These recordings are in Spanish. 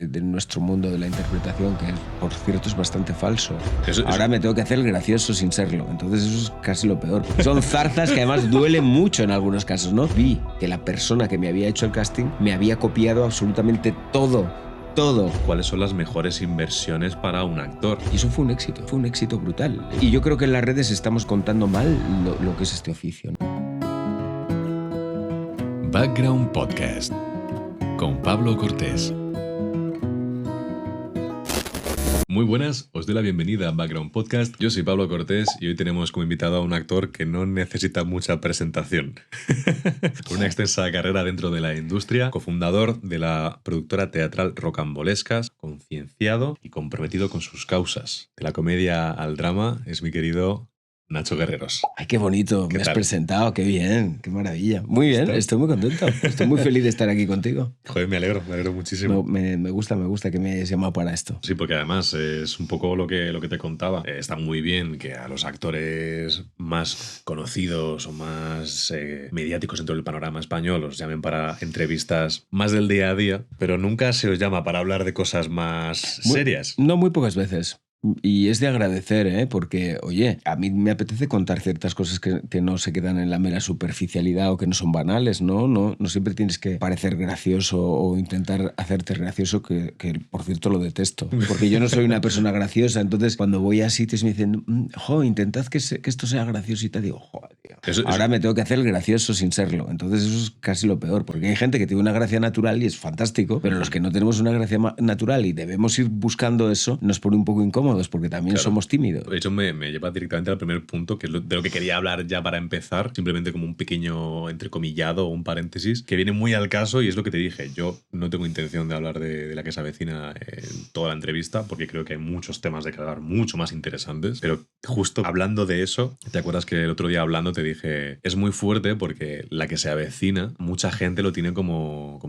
de nuestro mundo de la interpretación, que por cierto es bastante falso. Ahora me tengo que hacer el gracioso sin serlo, entonces eso es casi lo peor. Son zarzas que además duelen mucho en algunos casos, ¿no? Vi que la persona que me había hecho el casting me había copiado absolutamente todo. ¿Cuáles son las mejores inversiones para un actor? Y eso fue un éxito brutal. Y yo creo que en las redes estamos contando mal lo que es este oficio, ¿no? Background Podcast con Pablo Cortés. Muy buenas, os doy la bienvenida a Background Podcast. Yo soy Pablo Cortés y hoy tenemos como invitado a un actor que no necesita mucha presentación. Una extensa carrera dentro de la industria, cofundador de la productora teatral Rocambolescas, concienciado y comprometido con sus causas. De la comedia al drama es mi querido Nacho Guerreros. Ay, qué bonito, me has presentado, qué bien, qué maravilla. Muy bien, estoy muy contento, estoy muy feliz de estar aquí contigo. Joder, me alegro muchísimo. Me gusta que me hayas llamado para esto. Sí, porque además es un poco lo que te contaba. Está muy bien que a los actores más conocidos o más mediáticos dentro del panorama español os llamen para entrevistas más del día a día, pero nunca se os llama para hablar de cosas más serias. No, muy pocas veces. Y es de agradecer, porque, oye, a mí me apetece contar ciertas cosas que no se quedan en la mera superficialidad o que no son banales, ¿no? No siempre tienes que parecer gracioso o intentar hacerte gracioso, que por cierto lo detesto, porque yo no soy una persona graciosa. Entonces, cuando voy a sitios me dicen, intentad que esto sea gracioso, y te digo, joder, tío. Ahora me tengo que hacer el gracioso sin serlo. Entonces eso es casi lo peor, porque hay gente que tiene una gracia natural y es fantástico, pero los que no tenemos una gracia natural y debemos ir buscando eso, nos pone un poco incómodos, porque también somos tímidos. De hecho, me lleva directamente al primer punto, que es de lo que quería hablar ya para empezar, simplemente como un pequeño entrecomillado o un paréntesis, que viene muy al caso, y es lo que te dije. Yo no tengo intención de hablar de la que se avecina en toda la entrevista, porque creo que hay muchos temas de que hablar mucho más interesantes, pero justo hablando de eso, ¿te acuerdas que el otro día hablando te dije, es muy fuerte porque la que se avecina, mucha gente lo tiene como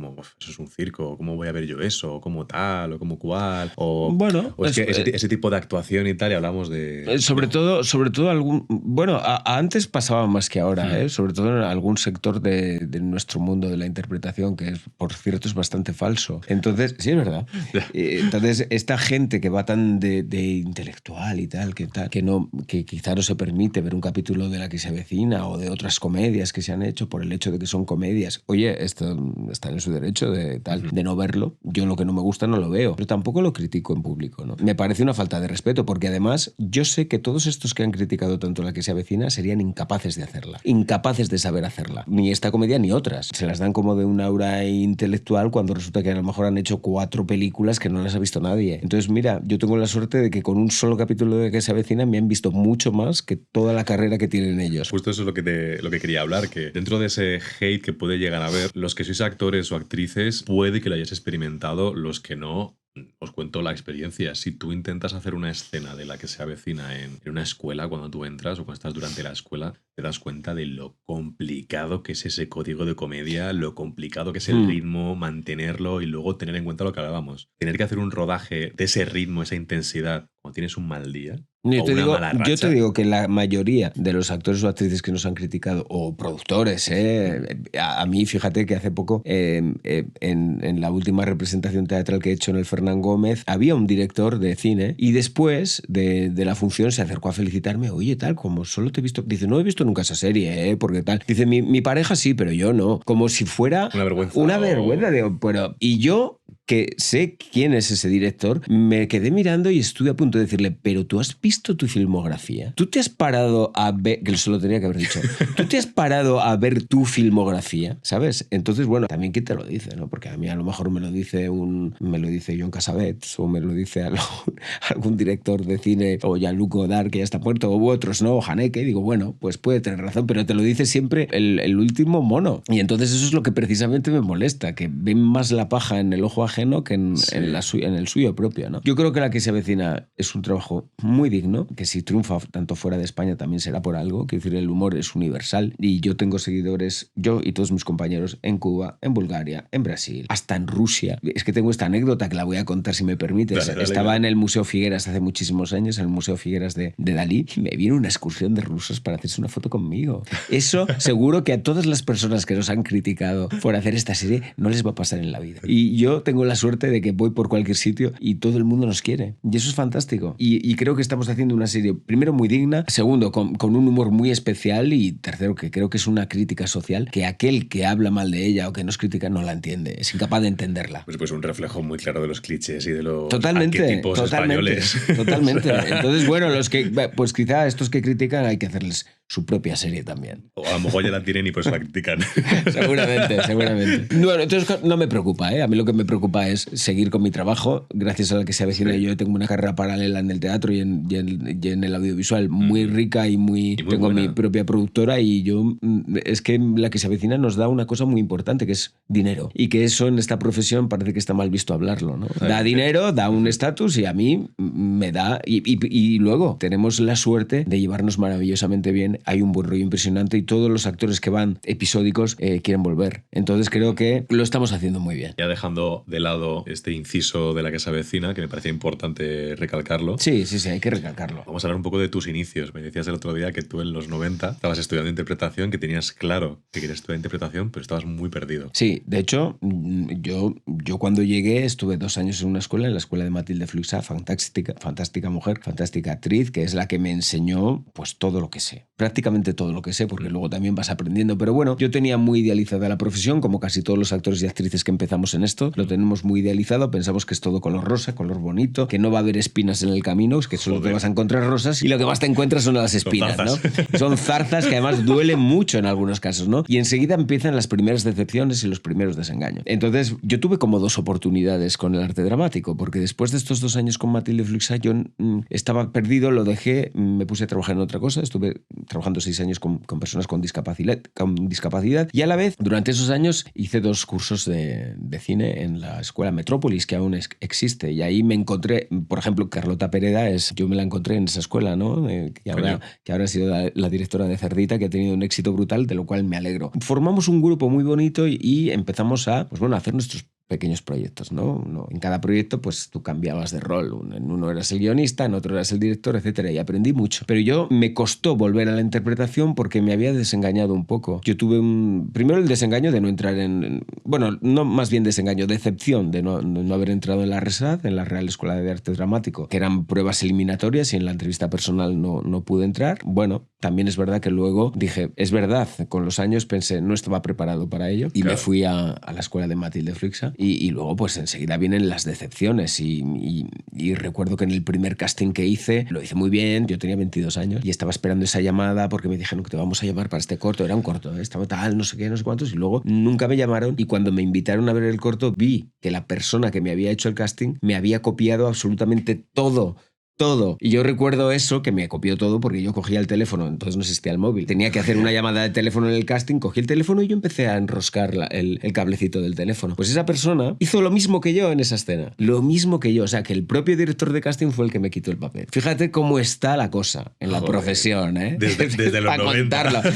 eso es un circo, ¿cómo voy a ver yo eso? ¿O como tal? ¿O como cual? Bueno, o es que ese tipo de actuación y tal, y hablamos de... Sobre todo antes pasaba más que ahora, sobre todo en algún sector de nuestro mundo de la interpretación, que por cierto es bastante falso. Entonces, sí, es verdad. Entonces, esta gente que va tan de intelectual y tal, que quizá no se permite ver un capítulo de La que se avecina o de otras comedias que se han hecho por el hecho de que son comedias. Oye, esto está en su derecho de no verlo. Yo lo que no me gusta no lo veo, pero tampoco lo critico en público, ¿no? Me parece una falta de respeto, porque además yo sé que todos estos que han criticado tanto La que se avecina serían incapaces de hacerla, incapaces de saber hacerla, ni esta comedia ni otras. Se las dan como de un aura intelectual cuando resulta que a lo mejor han hecho 4 películas que no las ha visto nadie. Entonces, mira, yo tengo la suerte de que con un solo capítulo de La que se avecina me han visto mucho más que toda la carrera que tienen ellos. Justo eso es lo que quería hablar, que dentro de ese hate que puede llegar a haber, los que sois actores o actrices, puede que lo hayáis experimentado, los que no, os cuento la experiencia. Si tú intentas hacer una escena de La que se avecina en una escuela, cuando tú entras o cuando estás durante la escuela, te das cuenta de lo complicado que es ese código de comedia, lo complicado que es el ritmo, mantenerlo y luego tener en cuenta lo que hablábamos. Tener que hacer un rodaje de ese ritmo, esa intensidad, cuando tienes un mal día. Yo te digo que la mayoría de los actores o actrices que nos han criticado, o productores, a mí, fíjate que hace poco, en la última representación teatral que he hecho en el Fernán Gómez, había un director de cine y después de la función se acercó a felicitarme. Oye, tal, como solo te he visto... Dice, no he visto nunca esa serie, porque tal. Dice, mi pareja sí, pero yo no. Como si fuera una vergüenza. Una vergüenza. Digo, y yo, que sé quién es ese director, me quedé mirando y estuve a punto de decirle, pero tú has visto tu filmografía. Tú te has parado a ver, que se lo tenía que haber dicho, tú te has parado a ver tu filmografía, ¿sabes? Entonces, bueno, también quién te lo dice, ¿no? Porque a mí a lo mejor me lo dice John Cassavetes, o me lo dice algún director de cine, o Jean-Luc Godard, que ya está muerto, u otros, ¿no? O Haneke, digo, bueno, pues puede tener razón, pero te lo dice siempre el último mono. Y entonces eso es lo que precisamente me molesta, que ven más la paja en el ojo ajeno que en el suyo propio, ¿no? Yo creo que La que se avecina es un trabajo muy digno, que si triunfa tanto fuera de España también será por algo. Quiero decir, el humor es universal y yo tengo seguidores, yo y todos mis compañeros, en Cuba, en Bulgaria, en Brasil, hasta en Rusia. Es que tengo esta anécdota que la voy a contar si me permites. Dale, Estaba en el Museo Figueras hace muchísimos años, en el Museo Figueras de Dalí, y me vino una excursión de rusos para hacerse una foto conmigo. Eso seguro que a todas las personas que nos han criticado por hacer esta serie no les va a pasar en la vida. Y yo tengo la suerte de que voy por cualquier sitio y todo el mundo nos quiere. Y eso es fantástico. Y creo que estamos haciendo una serie, primero, muy digna, segundo, con un humor muy especial y tercero, que creo que es una crítica social que aquel que habla mal de ella o que nos critica no la entiende, es incapaz de entenderla. Pues un reflejo muy claro de los clichés y de los totalmente españoles. Totalmente. Entonces, bueno, pues quizá estos que critican hay que hacerles su propia serie también. O a lo mejor ya la tienen y por eso la critican. Seguramente. Bueno, entonces no me preocupa, ¿eh? A mí lo que me preocupa es seguir con mi trabajo, gracias a la que se avecina. Sí. Yo tengo una carrera paralela en el teatro y en el audiovisual muy rica y muy tengo buena. Mi propia productora y es que la que se avecina nos da una cosa muy importante, que es dinero. Y que eso en esta profesión parece que está mal visto hablarlo, ¿no? Da dinero, da un estatus y a mí me da... Y luego tenemos la suerte de llevarnos maravillosamente bien. Hay un buen rollo impresionante y todos los actores que van episódicos quieren volver. Entonces creo que lo estamos haciendo muy bien. Ya dejando de lado este inciso de la que se avecina, que me parecía importante recalcarlo. Sí, hay que recalcarlo. Vamos a hablar un poco de tus inicios. Me decías el otro día que tú en los 90 estabas estudiando interpretación, que tenías claro que querías estudiar interpretación, pero estabas muy perdido. Sí, de hecho, yo cuando llegué estuve 2 años en una escuela, en la escuela de Matilde Fluxà, fantástica mujer, fantástica actriz, que es la que me enseñó pues todo lo que sé. Prácticamente todo lo que sé, porque luego también vas aprendiendo. Pero bueno, yo tenía muy idealizada la profesión, como casi todos los actores y actrices que empezamos en esto. Lo tenemos muy idealizado, pensamos que es todo color rosa, color bonito, que no va a haber espinas en el camino, que solo te vas a encontrar rosas y lo que más te encuentras son las espinas, ¿no? Son zarzas que además duelen mucho en algunos casos, ¿no? Y enseguida empiezan las primeras decepciones y los primeros desengaños. Entonces, yo tuve como 2 oportunidades con el arte dramático, porque después de estos 2 años con Matilde Fluxà, yo estaba perdido, lo dejé, me puse a trabajar en otra cosa, estuve trabajando 6 años con personas con discapacidad y a la vez, durante esos años, hice 2 cursos de cine en la Escuela Metrópolis, que aún existe, y ahí me encontré, por ejemplo, Carlota Pereda, yo me la encontré en esa escuela, ¿no? Que ahora ha sido la directora de Cerdita, que ha tenido un éxito brutal, de lo cual me alegro. Formamos un grupo muy bonito y empezamos a hacer nuestros pequeños proyectos, ¿no? En cada proyecto, pues tú cambiabas de rol. En uno eras el guionista, en otro eras el director, etcétera, y aprendí mucho. Pero me costó volver a la interpretación porque me había desengañado un poco. Yo tuve primero el desengaño de no entrar no más bien desengaño, decepción de no haber entrado en la RESAD, en la Real Escuela de Arte Dramático, que eran pruebas eliminatorias y en la entrevista personal no pude entrar. Bueno, también es verdad que luego dije, es verdad, con los años pensé, no estaba preparado para ello y me fui a la escuela de Matilde Fluxà. Y luego pues enseguida vienen las decepciones y recuerdo que en el primer casting que hice, lo hice muy bien, yo tenía 22 años y estaba esperando esa llamada porque me dijeron que te vamos a llamar para este corto, era un corto, estaba tal, no sé qué, no sé cuántos, y luego nunca me llamaron y cuando me invitaron a ver el corto vi que la persona que me había hecho el casting me había copiado absolutamente todo. Y yo recuerdo eso, que me copió todo porque yo cogía el teléfono, entonces no existía el móvil. Tenía que hacer una llamada de teléfono en el casting, cogí el teléfono y yo empecé a enroscar el cablecito del teléfono. Pues esa persona hizo lo mismo que yo en esa escena. Lo mismo que yo. O sea, que el propio director de casting fue el que me quitó el papel. Fíjate cómo está la cosa en la profesión, ¿eh? Desde los 90. Contarlo.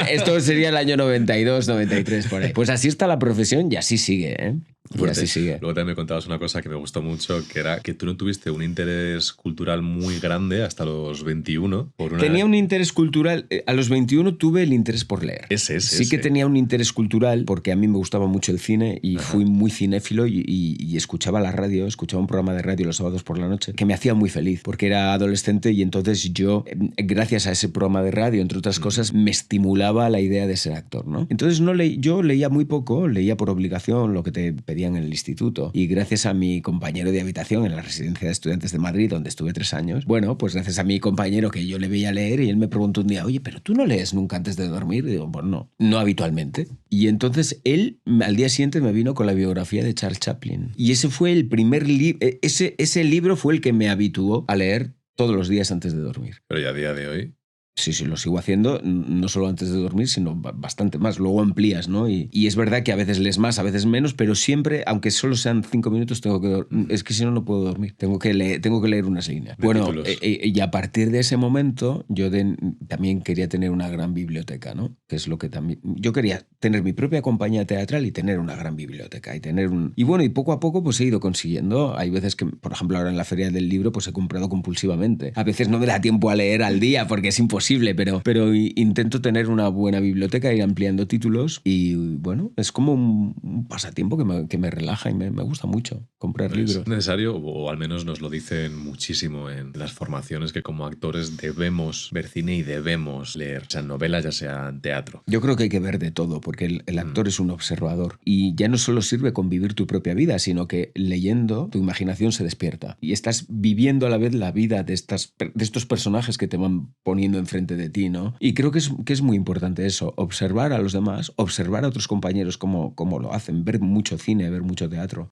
Esto sería el año 92, 93, por ahí. Pues así está la profesión y así sigue, ¿eh? Y así sigue. Luego también me contabas una cosa que me gustó mucho, que era que tú no tuviste un interés cultural muy grande hasta los 21. Tenía un interés cultural. A los 21 tuve el interés por leer. Sí que tenía un interés cultural porque a mí me gustaba mucho el cine y fui muy cinéfilo y escuchaba la radio, escuchaba un programa de radio los sábados por la noche que me hacía muy feliz porque era adolescente y entonces yo, gracias a ese programa de radio, entre otras cosas, me estimulaba la idea de ser actor, ¿no? Entonces yo leía muy poco, leía por obligación lo que te pedían en el instituto y gracias a mi compañero de habitación en la residencia de estudiantes de Madrid, donde estuve 3 años, bueno, pues gracias a mi compañero que yo le veía leer y él me preguntó un día, oye, ¿pero tú no lees nunca antes de dormir? Y digo, bueno, no habitualmente. Y entonces él al día siguiente me vino con la biografía de Charles Chaplin y ese fue el primer libro, ese libro fue el que me habituó a leer todos los días antes de dormir. Pero ya a día de hoy... Sí, lo sigo haciendo, no solo antes de dormir, sino bastante más. Luego amplías, ¿no? Y es verdad que a veces lees más, a veces menos, pero siempre, aunque solo sean 5 minutos, es que si no, no puedo dormir. Tengo que leer unas líneas. Bueno, y a partir de ese momento, yo también quería tener una gran biblioteca, ¿no? Que es lo que también... Yo quería tener mi propia compañía teatral y tener una gran biblioteca. Y bueno, y poco a poco pues he ido consiguiendo. Hay veces que, por ejemplo, ahora en la Feria del Libro, pues he comprado compulsivamente. A veces no me da tiempo a leer al día porque es imposible. imposible, pero intento tener una buena biblioteca, ir ampliando títulos y bueno, es como un pasatiempo que me relaja y me gusta mucho comprar libros. Es necesario, o al menos nos lo dicen muchísimo en las formaciones, que como actores debemos ver cine y debemos leer, sean novelas, ya sea teatro. Yo creo que hay que ver de todo, porque el actor es un observador y ya no solo sirve con vivir tu propia vida, sino que leyendo tu imaginación se despierta y estás viviendo a la vez la vida de estos personajes que te van poniendo enfrente de ti, ¿no? Y creo que es muy importante eso, observar a los demás, observar a otros compañeros cómo lo hacen, ver mucho cine, ver mucho teatro.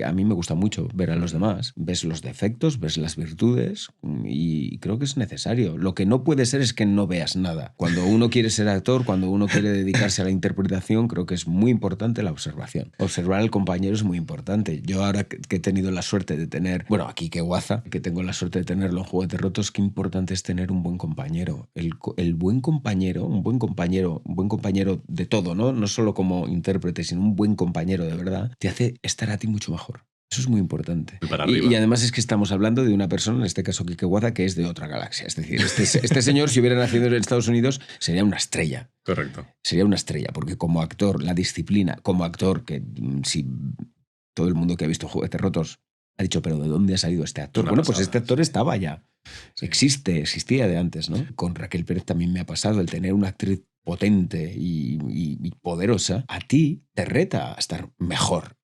A mí me gusta mucho ver a los demás, ves los defectos, ves las virtudes y creo que es necesario. Lo que no puede ser es que no veas nada. Cuando uno quiere ser actor, cuando uno quiere dedicarse a la interpretación, creo que es muy importante la observación. Observar al compañero es muy importante. Yo ahora que he tenido la suerte de tener, bueno, aquí que guaza, que tengo la suerte de tenerlo en Juguetes Rotos, qué importante es tener un buen compañero. El buen compañero, un buen compañero de todo, ¿no? No solo como intérprete, sino un buen compañero de verdad, te hace estar a ti mucho mejor. Eso es muy importante. Y además es que estamos hablando de una persona, en este caso Quique Guaza, que es de otra galaxia. Es decir, este señor, si hubiera nacido en Estados Unidos, sería una estrella. Correcto. Sería una estrella, porque como actor, la disciplina, como actor, que si todo el mundo que ha visto Juguetes Rotos ha dicho, pero ¿de dónde ha salido este actor? Bueno, pues este actor estaba ya. Sí. Existía de antes, ¿no? Con Raquel Pérez también me ha pasado el tener una actriz potente y poderosa, a ti te reta a estar mejor.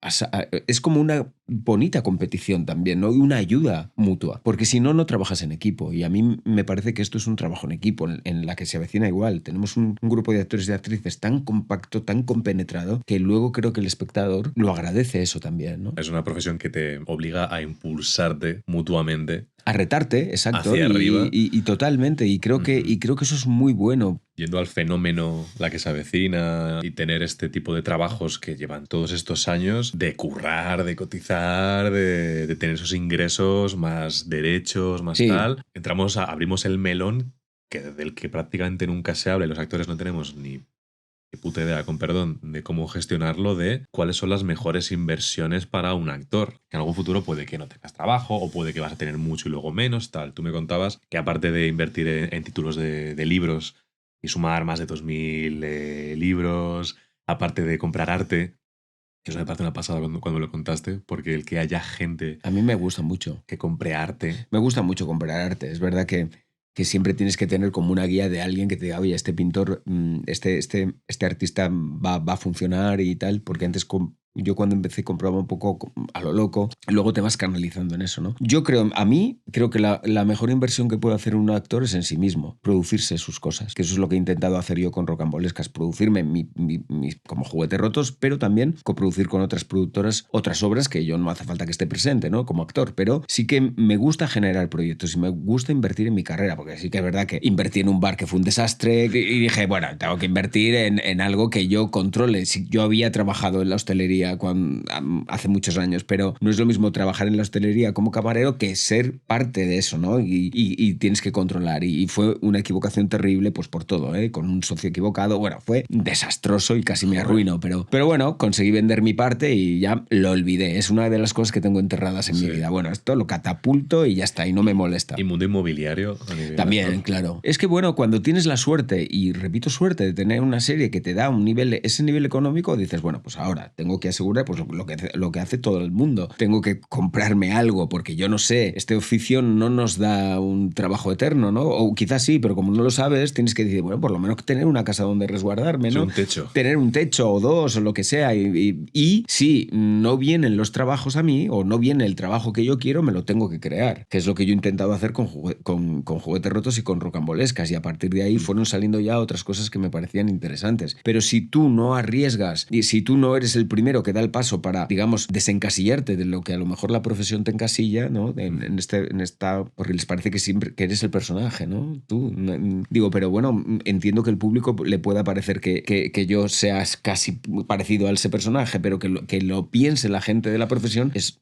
Es como una bonita competición también, ¿no? Y una ayuda mutua, porque si no, no trabajas en equipo. Y a mí me parece que esto es un trabajo en equipo, en la que se avecina igual. Tenemos un grupo de actores y de actrices tan compacto, tan compenetrado, que luego creo que el espectador lo agradece eso también, ¿no? Es una profesión que te obliga a impulsarte mutuamente. A retarte, exacto. Hacia arriba. Y totalmente. Y creo que eso es muy bueno. Yendo al fenómeno La que se avecina y tener este tipo de trabajos que llevan todos estos años de currar, de cotizar, de tener esos ingresos, más derechos, más tal. Abrimos el melón del que prácticamente nunca se habla y los actores no tenemos ni puta idea, con perdón, de cómo gestionarlo, de cuáles son las mejores inversiones para un actor. Que en algún futuro puede que no tengas trabajo o puede que vas a tener mucho y luego menos, tal. Tú me contabas que aparte de invertir en títulos de libros y sumar más de 2.000 libros, aparte de comprar arte, que eso me parece una pasada cuando lo contaste, porque el que haya gente... A mí me gusta mucho. Que compre arte. Me gusta mucho comprar arte. Es verdad que siempre tienes que tener como una guía de alguien que te diga, oye, este pintor, este artista va a funcionar y tal, porque antes yo cuando empecé compraba un poco a lo loco, luego te vas canalizando en eso, ¿no? Yo creo que la mejor inversión que puede hacer un actor es en sí mismo, producirse sus cosas, que eso es lo que he intentado hacer yo con Rocambolescas, producirme como Juguetes Rotos, pero también coproducir con otras productoras otras obras que yo no hace falta que esté presente, ¿no? Como actor, pero sí que me gusta generar proyectos y me gusta invertir en mi carrera, porque sí que es verdad que invertí en un bar que fue un desastre y dije, bueno, tengo que invertir en algo que yo controle. Yo había trabajado en la hostelería hace muchos años, pero no es lo mismo trabajar en la hostelería como camarero que ser parte de eso, ¿no? Y tienes que controlar. Y fue una equivocación terrible, pues por todo, ¿eh? Con un socio equivocado. Bueno, fue desastroso y casi me arruinó, pero bueno, conseguí vender mi parte y ya lo olvidé. Es una de las cosas que tengo enterradas en mi vida. Bueno, esto lo catapulto y ya está, y no me molesta. ¿Y mundo inmobiliario? También, claro. Es que bueno, cuando tienes la suerte, y repito suerte, de tener una serie que te da ese nivel económico, dices, bueno, pues ahora tengo que asegurar pues lo que hace todo el mundo. Tengo que comprarme algo, porque yo no sé, este oficio no nos da un trabajo eterno, ¿no? O quizás sí, pero como no lo sabes, tienes que decir, bueno, por lo menos tener una casa donde resguardarme, ¿no? Sí, un techo. Tener un techo o dos o lo que sea. Y si no vienen los trabajos a mí, o no viene el trabajo que yo quiero, me lo tengo que crear, que es lo que yo he intentado hacer con Juguetes Rotos y con Rocambolescas, y a partir de ahí fueron saliendo ya otras cosas que me parecían interesantes. Pero si tú no arriesgas y si tú no eres el primero que da el paso para, digamos, desencasillarte de lo que a lo mejor la profesión te encasilla, ¿no? En esta, porque les parece que siempre que eres el personaje, ¿no? Tú, digo, pero bueno, entiendo que el público le pueda parecer que yo sea casi parecido a ese personaje, pero que lo piense la gente de la profesión es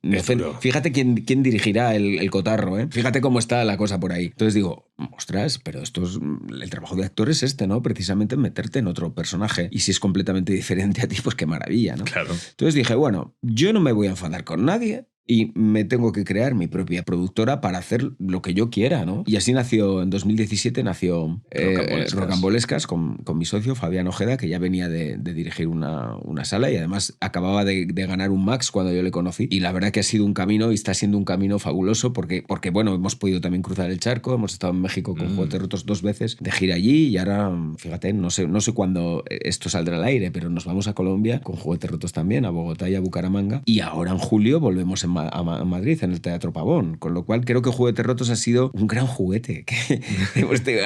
fíjate quién dirigirá el cotarro, ¿eh? Fíjate cómo está la cosa por ahí. Entonces digo, ostras, pero el trabajo de actor es ¿no? Precisamente meterte en otro personaje. Y si es completamente diferente a ti, pues qué maravilla, ¿no? Claro. Entonces dije, bueno, yo no me voy a enfadar con nadie. y me tengo que crear mi propia productora para hacer lo que yo quiera, ¿no? Y así nació, en 2017 nació Rocambolescas con mi socio Fabián Ojeda, que ya venía de dirigir una sala y además acababa de ganar un Max cuando yo le conocí. Y la verdad que ha sido un camino y está siendo un camino fabuloso porque bueno, hemos podido también cruzar el charco, hemos estado en México con Juguetes Rotos 2 veces de gira allí y ahora, fíjate, no sé cuándo esto saldrá al aire, pero nos vamos a Colombia con Juguetes Rotos también, a Bogotá y a Bucaramanga. Y ahora en julio volvemos a Madrid, en el Teatro Pavón. Con lo cual creo que Juguetes Rotos ha sido un gran juguete.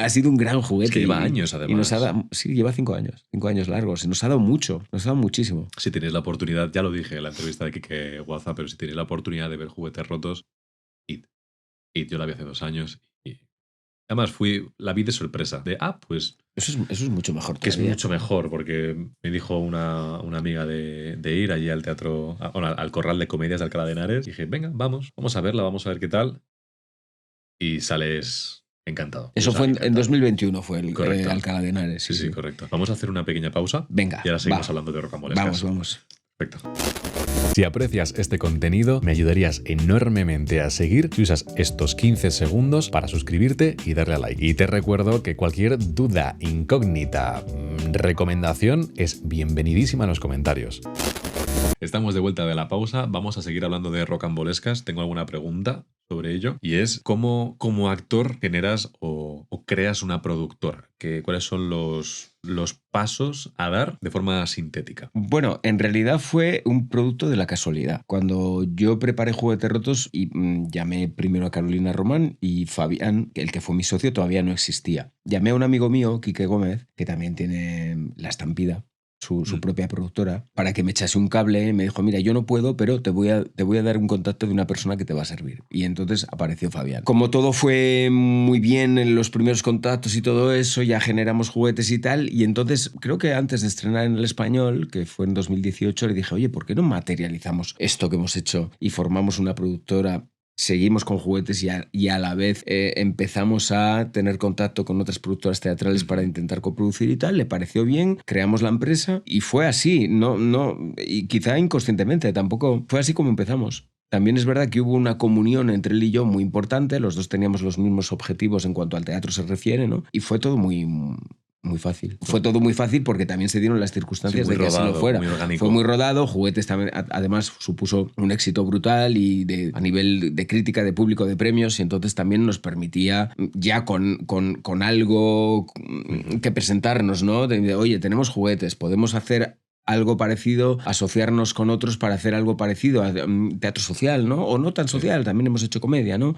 Ha sido un gran juguete. Es que lleva años, además. Y nos ha dado, sí, lleva 5 años. 5 años largos. Y nos ha dado mucho. Nos ha dado muchísimo. Si tenéis la oportunidad, ya lo dije en la entrevista de Kike Guaza, pero si tenéis la oportunidad de ver Juguetes Rotos, id. Yo la vi hace 2 años y además la vi de sorpresa. Pues... Eso es mucho mejor que todavía. es mucho mejor, porque me dijo una amiga de ir allí al teatro, al Corral de Comedias de Alcalá de Henares. Y dije, venga, vamos a verla, vamos a ver qué tal. Y sales encantado. Eso fue en 2021, fue el Alcalá de Henares. Sí, correcto. Vamos a hacer una pequeña pausa. Venga. Y ahora seguimos hablando de Rocambolescas. Vamos. Perfecto. Si aprecias este contenido, me ayudarías enormemente a seguir si usas estos 15 segundos para suscribirte y darle a like. Y te recuerdo que cualquier duda, incógnita, recomendación es bienvenidísima en los comentarios. Estamos de vuelta de la pausa, vamos a seguir hablando de Rocambolescas. Tengo alguna pregunta sobre ello y es cómo como actor generas o creas una productora. ¿Cuáles son los pasos a dar de forma sintética? Bueno, en realidad fue un producto de la casualidad. Cuando yo preparé Juguetes Rotos y llamé primero a Carolina Román y Fabián, el que fue mi socio, todavía no existía. Llamé a un amigo mío, Quique Gómez, que también tiene La Estampida, su propia productora, para que me echase un cable. Me dijo, mira, yo no puedo, pero te voy a dar un contacto de una persona que te va a servir. Y entonces apareció Fabián. Como todo fue muy bien en los primeros contactos y todo eso, ya generamos juguetes y tal, y entonces creo que antes de estrenar en El Español, que fue en 2018, le dije, oye, ¿por qué no materializamos esto que hemos hecho y formamos una productora? Seguimos con juguetes y a la vez empezamos a tener contacto con otras productoras teatrales para intentar coproducir y tal. Le pareció bien, creamos la empresa y fue así. Y quizá inconscientemente, tampoco fue así como empezamos. También es verdad que hubo una comunión entre él y yo muy importante. Los dos teníamos los mismos objetivos en cuanto al teatro se refiere, ¿no? Y fue todo muy fácil. Fue todo muy fácil porque también se dieron las circunstancias de que así no fuera. Fue muy rodado. Juguetes también, además, supuso un éxito brutal y a nivel de crítica, de público, de premios, y entonces también nos permitía ya con algo que presentarnos, ¿no? De, oye, tenemos juguetes, podemos hacer algo parecido, asociarnos con otros para hacer algo parecido a teatro social, ¿no? O no tan social, también hemos hecho comedia, ¿no?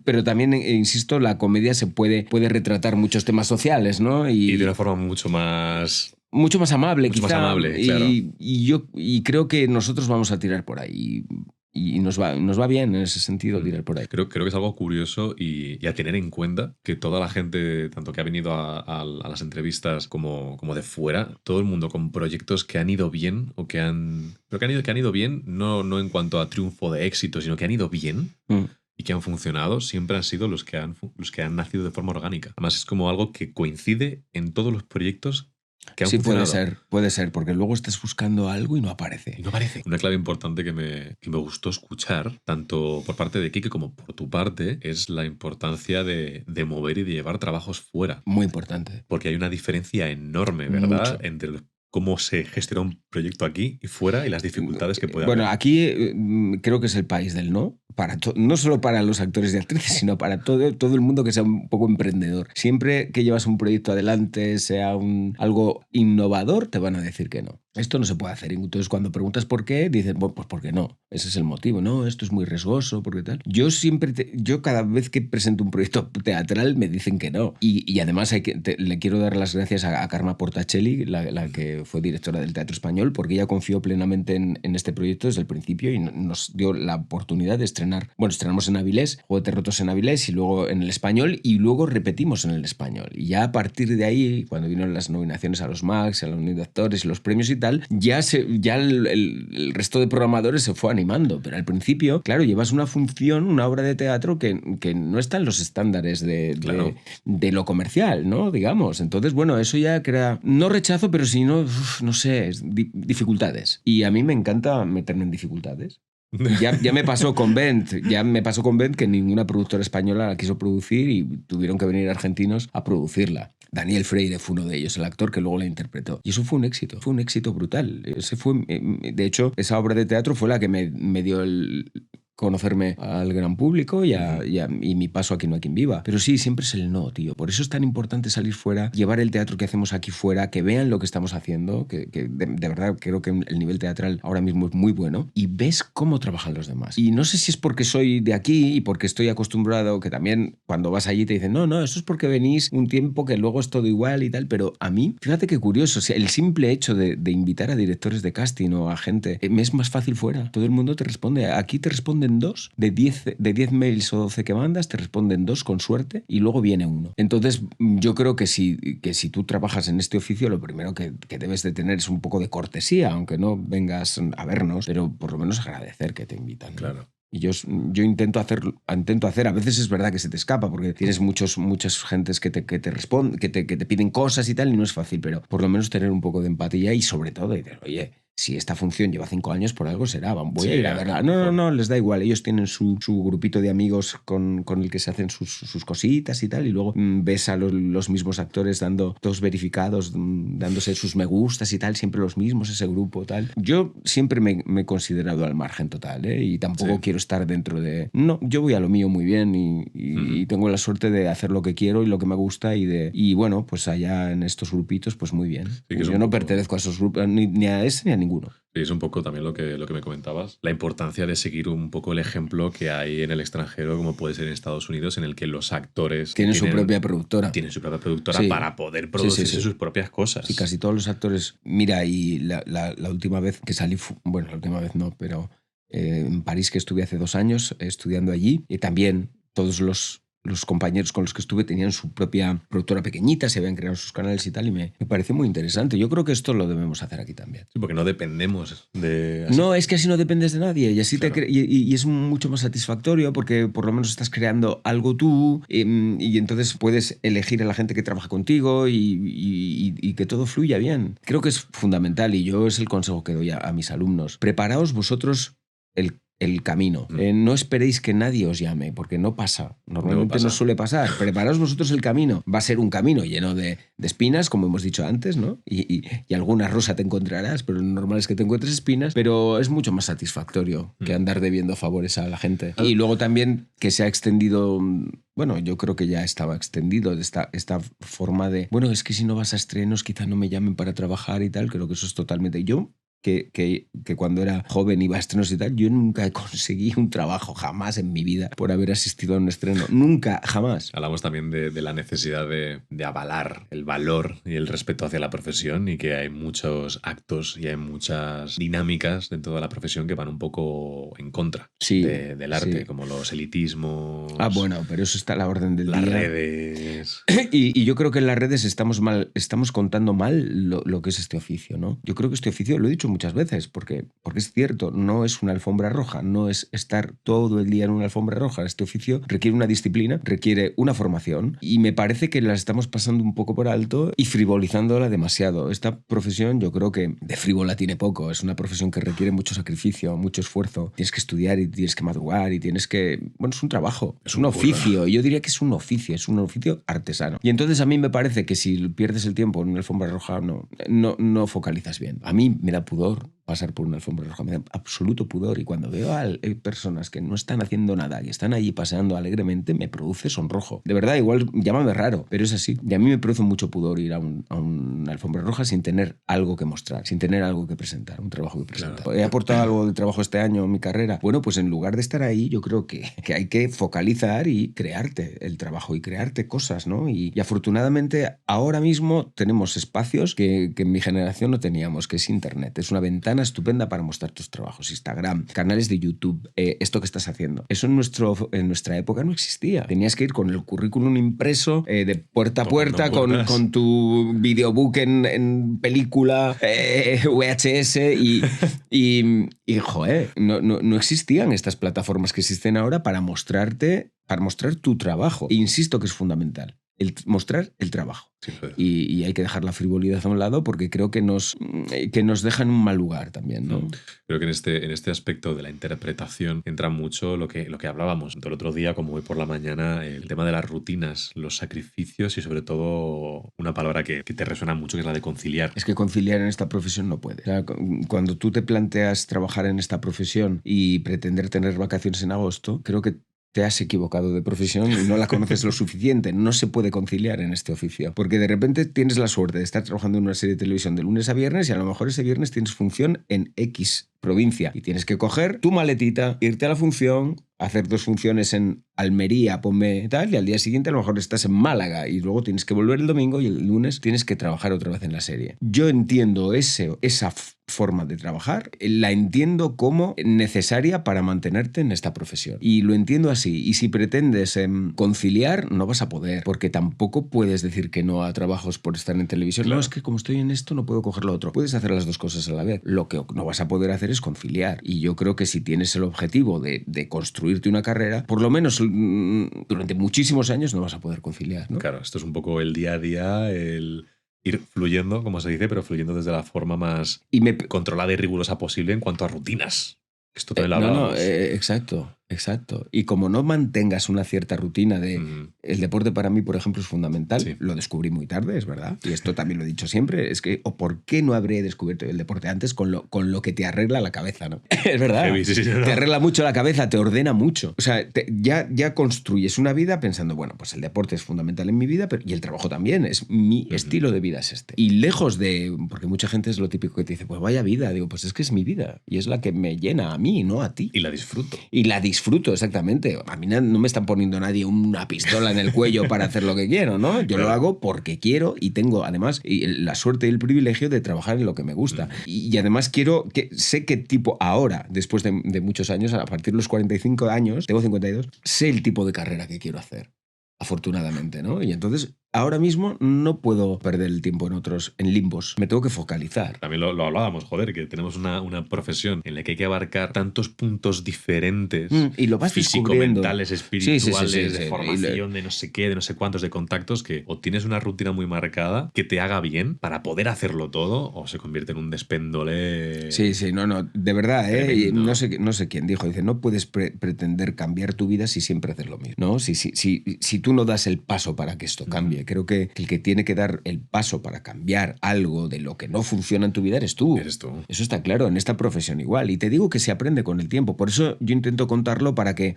Pero también, insisto, la comedia se puede retratar muchos temas sociales, ¿no? Y de una forma mucho más amable, mucho quizá. Más amable, claro. Y creo que nosotros vamos a tirar por ahí. Y nos va bien en ese sentido tirar por ahí. Creo que es algo curioso y a tener en cuenta que toda la gente, tanto que ha venido a las entrevistas como de fuera, todo el mundo con proyectos que han ido bien o que han ido bien, no en cuanto a triunfo de éxito, sino que han ido bien y que han funcionado, siempre han sido los que han nacido de forma orgánica. Además, es como algo que coincide en todos los proyectos que han funcionado. Puede ser, porque luego estás buscando algo y no aparece. Una clave importante que me gustó escuchar, tanto por parte de Kike como por tu parte, es la importancia de mover y de llevar trabajos fuera. Muy importante. Porque hay una diferencia enorme, ¿verdad? Mucho. Entre cómo se gestiona un proyecto aquí y fuera y las dificultades que puede haber. Bueno, aquí creo que es el país del no. No solo para los actores y actrices, sino para todo el mundo que sea un poco emprendedor. Siempre que llevas un proyecto adelante, sea algo innovador, te van a decir que no. Esto no se puede hacer. Entonces, cuando preguntas por qué, dicen, bueno, pues porque no. Ese es el motivo. No, esto es muy riesgoso, porque tal. Yo cada vez que presento un proyecto teatral me dicen que no. Y además le quiero dar las gracias a Karma Portacelli, la que fue directora del Teatro Español, porque ella confió plenamente en este proyecto desde el principio y nos dio la oportunidad de estrenar. Bueno, estrenamos en Avilés, Juguetes Rotos en Avilés y luego en El Español y luego repetimos en El Español. Y ya a partir de ahí, cuando vinieron las nominaciones a los Max, a la Unión de Actores y los premios y tal, ya el resto de programadores se fue animando. Pero al principio, claro, llevas una función, una obra de teatro que no está en los estándares de lo comercial, ¿no? Digamos. Entonces, bueno, eso ya crea, no rechazo, pero si no, no sé, dificultades. Y a mí me encanta meterme en dificultades. Ya me pasó con Bent, que ninguna productora española la quiso producir y tuvieron que venir argentinos a producirla. Daniel Freire fue uno de ellos, el actor que luego la interpretó. Y eso fue un éxito brutal. De hecho, esa obra de teatro fue la que me dio conocerme al gran público y mi paso aquí no hay quien viva. Pero sí, siempre es el no, tío. Por eso es tan importante salir fuera, llevar el teatro que hacemos aquí fuera, que vean lo que estamos haciendo, que de verdad creo que el nivel teatral ahora mismo es muy bueno, y ves cómo trabajan los demás. Y no sé si es porque soy de aquí y porque estoy acostumbrado, que también cuando vas allí te dicen, no, eso es porque venís un tiempo que luego es todo igual y tal, pero a mí, fíjate qué curioso, o sea, el simple hecho de invitar a directores de casting o a gente, me es más fácil fuera. Todo el mundo te responde. Aquí te responden 2, de 10 mails o 12 que mandas, te responden 2 con suerte y luego viene uno. Entonces, yo creo que si tú trabajas en este oficio, lo primero que debes de tener es un poco de cortesía, aunque no vengas a vernos, pero por lo menos agradecer que te invitan. Claro. Y yo intento hacer, a veces es verdad que se te escapa, porque tienes muchas gentes que te responden, que te piden cosas y tal, y no es fácil, pero por lo menos tener un poco de empatía y sobre todo decir, oye, si esta función lleva 5 años, por algo será, voy a ir a verla. No, les da igual, ellos tienen su grupito de amigos con el que se hacen sus cositas y tal, y luego ves a los mismos actores dando todos verificados, dándose sus me gustas y tal, siempre los mismos, ese grupo tal. Yo siempre me he considerado al margen total, y tampoco quiero estar dentro de... No, yo voy a lo mío muy bien y tengo la suerte de hacer lo que quiero y lo que me gusta y bueno, pues allá en estos grupitos, pues muy bien. Sí, yo no pertenezco a esos grupos, ni a ese ni a ninguno. Sí, es un poco también lo que me comentabas. La importancia de seguir un poco el ejemplo que hay en el extranjero, como puede ser en Estados Unidos, en el que los actores... Tienen su propia productora. Tienen su propia productora para poder producirse sus propias cosas. Y casi todos los actores... Mira, y la última vez que salí... Bueno, la última vez no, pero en París, que estuve hace 2 años estudiando allí, y también todos los compañeros con los que estuve tenían su propia productora pequeñita, se habían creado sus canales y tal, y me pareció muy interesante. Yo creo que esto lo debemos hacer aquí también. Sí, porque no dependemos de... No, es que así no dependes de nadie y así y es mucho más satisfactorio porque por lo menos estás creando algo tú y entonces puedes elegir a la gente que trabaja contigo y que todo fluya bien. Creo que es fundamental y yo es el consejo que doy a mis alumnos. Preparaos vosotros el camino. No esperéis que nadie os llame, porque no pasa. Normalmente no suele pasar. Preparaos vosotros el camino. Va a ser un camino lleno de espinas, como hemos dicho antes, ¿no? Y alguna rosa te encontrarás, pero lo normal es que te encuentres espinas, pero es mucho más satisfactorio que andar debiendo favores a la gente. Y luego también que se ha extendido... Bueno, yo creo que ya estaba extendido esta forma de... Bueno, es que si no vas a estrenos quizá no me llamen para trabajar y tal. Creo que eso es totalmente... Yo... Que cuando era joven iba a estrenos y tal, yo nunca conseguí un trabajo jamás en mi vida por haber asistido a un estreno. Nunca, jamás. Hablamos también de la necesidad de avalar el valor y el respeto hacia la profesión y que hay muchos actos y hay muchas dinámicas dentro de la profesión que van un poco en contra del arte, como los elitismos. Bueno, pero eso está a la orden del día. Las redes. Y yo creo que en las redes estamos contando mal lo que es este oficio, ¿no? Yo creo que este oficio, lo he dicho muchas veces, porque es cierto, no es una alfombra roja, no es estar todo el día en una alfombra roja. Este oficio requiere una disciplina, requiere una formación y me parece que la estamos pasando un poco por alto y frivolizándola demasiado. Esta profesión yo creo que de frívola tiene poco, es una profesión que requiere mucho sacrificio, mucho esfuerzo. Tienes que estudiar y tienes que madrugar y tienes que... Bueno, es un trabajo, es un oficio. Yo diría que es un oficio artesano. Y entonces a mí me parece que si pierdes el tiempo en una alfombra roja no focalizas bien. A mí me da pudor pasar por una alfombra roja, me da absoluto pudor y cuando veo a personas que no están haciendo nada y están allí paseando alegremente me produce sonrojo. De verdad, igual llámame raro, pero es así. Y a mí me produce mucho pudor ir a una alfombra roja sin tener algo que mostrar, sin tener algo que presentar, un trabajo que presentar. Claro. ¿He aportado algo de trabajo este año en mi carrera? Bueno, pues en lugar de estar ahí yo creo que hay que focalizar y crearte el trabajo y crearte cosas, ¿no? Y afortunadamente ahora mismo tenemos espacios que en mi generación no teníamos, que es Internet. Es una ventana estupenda para mostrar tus trabajos. Instagram, canales de YouTube, esto que estás haciendo. Eso en nuestra época no existía. Tenías que ir con el currículum impreso de puerta a puerta con tu videobook en película VHS y joder, no existían estas plataformas que existen ahora para mostrar tu trabajo. E insisto que es fundamental. mostrar el trabajo. Sí, Y hay que dejar la frivolidad a un lado porque creo que nos deja en un mal lugar también, ¿no? Creo que en este aspecto de la interpretación entra mucho lo que hablábamos el otro día, como hoy por la mañana, el tema de las rutinas, los sacrificios y sobre todo una palabra que te resuena mucho, que es la de conciliar. Es que conciliar en esta profesión no puede. O sea, cuando tú te planteas trabajar en esta profesión y pretender tener vacaciones en agosto, creo que te has equivocado de profesión y no la conoces lo suficiente. No se puede conciliar en este oficio. Porque de repente tienes la suerte de estar trabajando en una serie de televisión de lunes a viernes y a lo mejor ese viernes tienes función en X provincia y tienes que coger tu maletita, irte a la función, hacer 2 funciones en Almería, ponme tal, y al día siguiente a lo mejor estás en Málaga y luego tienes que volver el domingo y el lunes tienes que trabajar otra vez en la serie. Yo entiendo esa forma de trabajar, la entiendo como necesaria para mantenerte en esta profesión. Y lo entiendo así. Y si pretendes conciliar, no vas a poder, porque tampoco puedes decir que no a trabajos por estar en televisión. Claro. No, es que como estoy en esto no puedo coger lo otro. Puedes hacer las 2 cosas a la vez. Lo que no vas a poder hacer es conciliar. Y yo creo que si tienes el objetivo de construirte una carrera, por lo menos durante muchísimos años no vas a poder conciliar, ¿no? Claro, esto es un poco el día a día, el ir fluyendo, como se dice, pero fluyendo desde la forma más controlada y rigurosa posible en cuanto a rutinas. Esto también lo hablábamos. Exacto. Y como no mantengas una cierta rutina de... El deporte para mí, por ejemplo, es fundamental. Sí. Lo descubrí muy tarde, es verdad. Y esto también lo he dicho siempre. Es que, ¿por qué no habré descubierto el deporte antes con lo que te arregla la cabeza, ¿no? Es verdad. Heavy, sí, ¿no? Te arregla mucho la cabeza, te ordena mucho. O sea, ya construyes una vida pensando, bueno, pues el deporte es fundamental en mi vida y el trabajo también. Es mi estilo de vida es este. Y lejos de... Porque mucha gente es lo típico que te dice, pues vaya vida. Digo, pues es que es mi vida. Y es la que me llena a mí, no a ti. Y la disfruto. Disfruto, exactamente. A mí no me están poniendo nadie una pistola en el cuello para hacer lo que quiero, ¿no? Yo lo hago porque quiero y tengo además la suerte y el privilegio de trabajar en lo que me gusta. Y además sé qué tipo ahora, después de muchos años, a partir de los 45 años, tengo 52, sé el tipo de carrera que quiero hacer. Afortunadamente, ¿no? Y entonces ahora mismo no puedo perder el tiempo en limbos. Me tengo que focalizar. También lo hablábamos, joder, que tenemos una profesión en la que hay que abarcar tantos puntos diferentes. Y lo vas descubriendo. Mentales, espirituales, Sí. de formación, de no sé qué, de no sé cuántos, de contactos, que o tienes una rutina muy marcada que te haga bien para poder hacerlo todo, o se convierte en un despéndole. Sí, no, de verdad, ¿eh? Tremendo. No sé quién dijo, dice, no puedes pretender cambiar tu vida si siempre haces lo mismo, ¿no? Si tú no das el paso para que esto cambie. Creo que el que tiene que dar el paso para cambiar algo de lo que no funciona en tu vida eres tú. Eres tú. Eso está claro, en esta profesión igual. Y te digo que se aprende con el tiempo. Por eso yo intento contarlo para que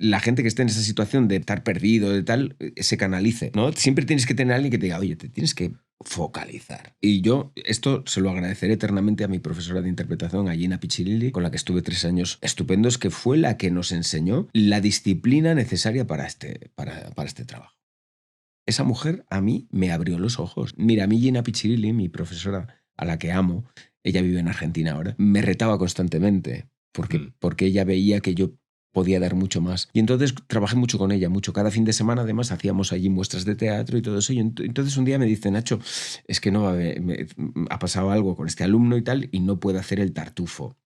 la gente que esté en esa situación de estar perdido, de tal, se canalice, ¿no? Siempre tienes que tener a alguien que te diga, oye, te tienes que focalizar. Y yo esto se lo agradeceré eternamente a mi profesora de interpretación, a Gina Piccirilli, con la que estuve 3 años estupendos, que fue la que nos enseñó la disciplina necesaria para este trabajo. Esa mujer a mí me abrió los ojos. Mira, a mí Gina Piccirilli, mi profesora, a la que amo, ella vive en Argentina ahora, me retaba constantemente porque ella veía que yo podía dar mucho más. Y entonces trabajé mucho con ella, mucho. Cada fin de semana, además, hacíamos allí muestras de teatro y todo eso. Y entonces un día me dice, Nacho, es que no ha pasado algo con este alumno y tal, y no puede hacer el tartufo.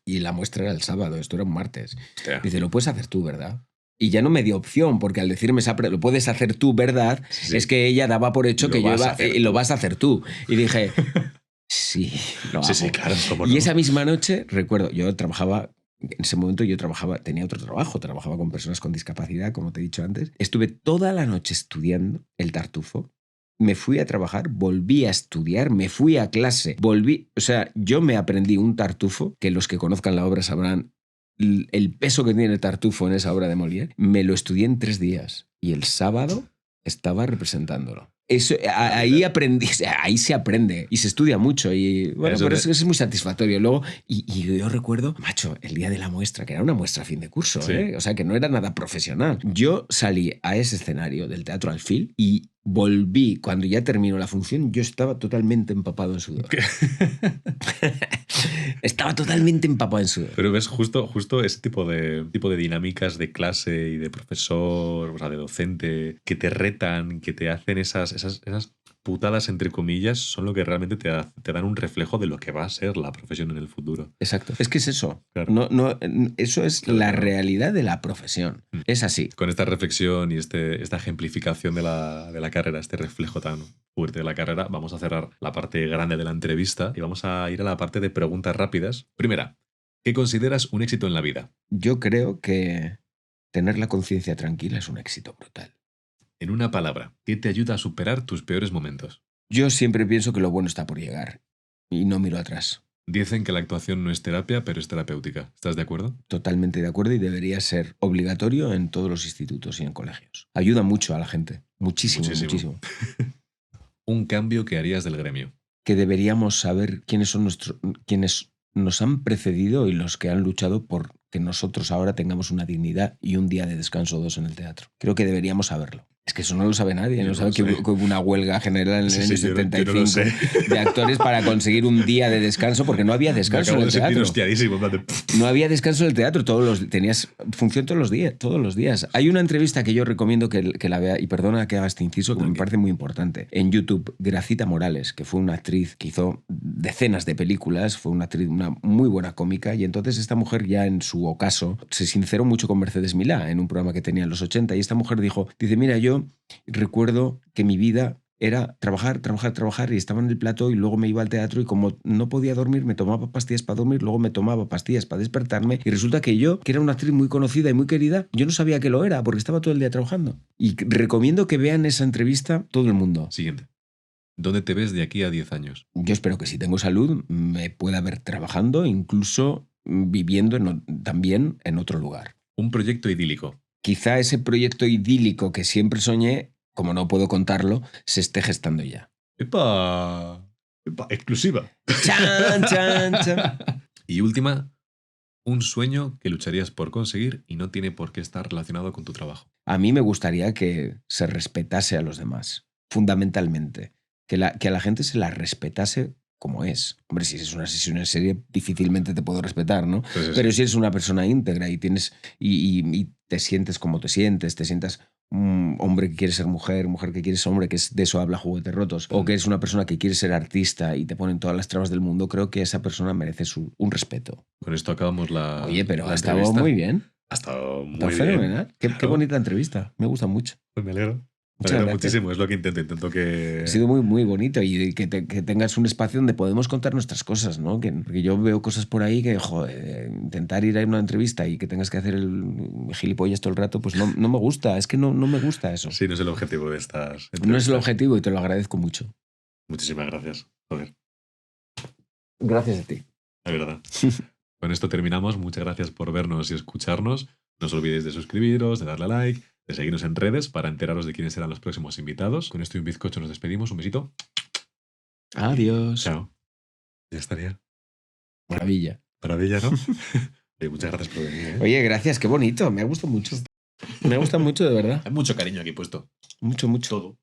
Y la muestra era el sábado, esto era un martes. Hostia. Dice, lo puedes hacer tú, ¿verdad? Y ya no me dio opción, porque al decirme, lo puedes hacer tú, ¿verdad? Sí. Es que ella daba por hecho que lo vas a hacer tú. Y dije, sí, lo hago. Sí, claro. Y esa misma noche, recuerdo, yo trabajaba... En ese momento tenía otro trabajo, trabajaba con personas con discapacidad, como te he dicho antes. Estuve toda la noche estudiando el tartufo, me fui a trabajar, volví a estudiar, me fui a clase, o sea, yo me aprendí un tartufo, que los que conozcan la obra sabrán el peso que tiene el tartufo en esa obra de Molière. Me lo estudié en 3 días y el sábado estaba representándolo. Eso, ahí aprendí, ahí se aprende y se estudia mucho y bueno, pero eso es muy satisfactorio. Luego, y yo recuerdo, macho, el día de la muestra, que era una muestra a fin de curso, Sí. o sea, que no era nada profesional. Yo salí a ese escenario del Teatro Alfil y volví, cuando ya terminó la función, yo estaba totalmente empapado en sudor. Estaba totalmente empapado en sudor. Pero ves justo ese tipo de dinámicas de clase y de profesor, o sea, de docente, que te retan, que te hacen esas putadas, entre comillas, son lo que realmente te dan un reflejo de lo que va a ser la profesión en el futuro. Exacto. Es que es eso. Claro. Eso es Claro, la claro. realidad de la profesión. Es así. Con esta reflexión y esta ejemplificación de la carrera, este reflejo tan fuerte de la carrera, vamos a cerrar la parte grande de la entrevista y vamos a ir a la parte de preguntas rápidas. Primera, ¿qué consideras un éxito en la vida? Yo creo que tener la conciencia tranquila es un éxito brutal. En una palabra, ¿qué te ayuda a superar tus peores momentos? Yo siempre pienso que lo bueno está por llegar y no miro atrás. Dicen que la actuación no es terapia, pero es terapéutica. ¿Estás de acuerdo? Totalmente de acuerdo y debería ser obligatorio en todos los institutos y en colegios. Ayuda mucho a la gente. Muchísimo, Muchísimo. muchísimo. Un cambio que harías del gremio. Que deberíamos saber quiénes nos han precedido y los que han luchado por que nosotros ahora tengamos una dignidad y un día de descanso o 2 en el teatro. Creo que deberíamos saberlo. Es que eso no lo sabe nadie. Yo No no sabe lo que sé. hubo una huelga general en el Sí, año sí, yo no 75 lo sé. de actores para conseguir un día de descanso porque no había Me descanso acabo en de el sentir teatro. hostiadísimo. En plan de, No había descanso en el teatro, tenías función todos los días. Hay una entrevista que yo recomiendo que la vea, y perdona que haga este inciso, que me parece muy importante. En YouTube, Gracita Morales, que fue una actriz que hizo decenas de películas, fue una actriz, una muy buena cómica, y entonces esta mujer ya en su ocaso se sinceró mucho con Mercedes Milá en un programa que tenía en los 80, y esta mujer dice, mira, yo recuerdo que mi vida era trabajar, y estaba en el plató y luego me iba al teatro y como no podía dormir me tomaba pastillas para dormir, luego me tomaba pastillas para despertarme y resulta que yo, que era una actriz muy conocida y muy querida, yo no sabía que lo era porque estaba todo el día trabajando. Y recomiendo que vean esa entrevista todo el mundo. Siguiente. ¿Dónde te ves de aquí a 10 años? Yo espero que si tengo salud me pueda ver trabajando, incluso viviendo también en otro lugar. Un proyecto idílico. Quizá ese proyecto idílico que siempre soñé, como no puedo contarlo, se esté gestando ya. ¡Epa! ¡Epa! Exclusiva. ¡Chan, chan, chan! Y última, un sueño que lucharías por conseguir y no tiene por qué estar relacionado con tu trabajo. A mí me gustaría que se respetase a los demás, fundamentalmente. Que a la gente se la respetase como es. Hombre, si es una sesión en serie, difícilmente te puedo respetar, ¿no? Pues eso. Pero si eres una persona íntegra y y te sientes como te sientas hombre que quiere ser mujer, mujer que quiere ser hombre, que de eso habla Juguetes Rotos, o que eres una persona que quiere ser artista y te ponen todas las trabas del mundo, creo que esa persona merece un respeto. Con esto acabamos la. Oye, pero la ha estado entrevista. muy bien. Ha estado muy Está bien. fenomenal. Qué Claro. bonita entrevista. Me gusta mucho. Pues me alegro. Me Muchas alegro gracias. muchísimo. Es lo que intento. Intento que. Ha sido muy, muy bonito y que tengas un espacio donde podemos contar nuestras cosas, ¿no? Porque yo veo cosas por ahí que, joder, intentar ir a una entrevista y que tengas que hacer el gilipollas todo el rato, pues no me gusta. Es que no me gusta eso. Sí, no es el objetivo de estas No es entrevistas. el objetivo y te lo agradezco mucho. Muchísimas gracias. Joder, Gracias a ti. la verdad. Con esto terminamos. Muchas gracias por vernos y escucharnos. No os olvidéis de suscribiros, de darle a like, de seguirnos en redes para enteraros de quiénes serán los próximos invitados. Con esto y un bizcocho nos despedimos. Un besito. Adiós. Chao. Ya estaría. Maravilla. Maravilla, ¿no? Oye, muchas gracias por venir. ¿eh? Oye, gracias. Qué bonito. Me ha gustado mucho. Me gusta mucho, de verdad. Hay mucho cariño aquí puesto. Mucho, mucho. Todo.